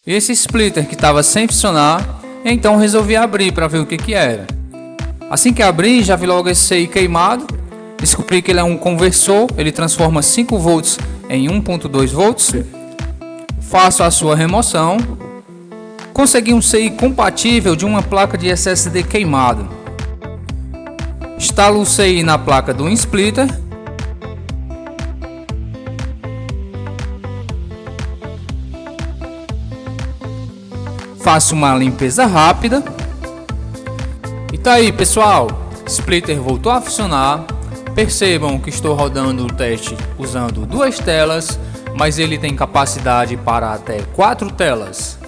esse splitter que estava sem funcionar, então resolvi abrir para ver o que era. Assim que abri, já vi logo esse CI queimado. Descobri que ele é um conversor, ele transforma 5 volts em 1.2 volts. Faço a sua remoção. Consegui um CI compatível de uma placa de SSD queimado. Instalo o CI na placa do splitter. Faço uma limpeza rápida. E tá aí, pessoal, splitter voltou a funcionar. Percebam que estou rodando o teste usando 2 telas, mas ele tem capacidade para até 4 telas.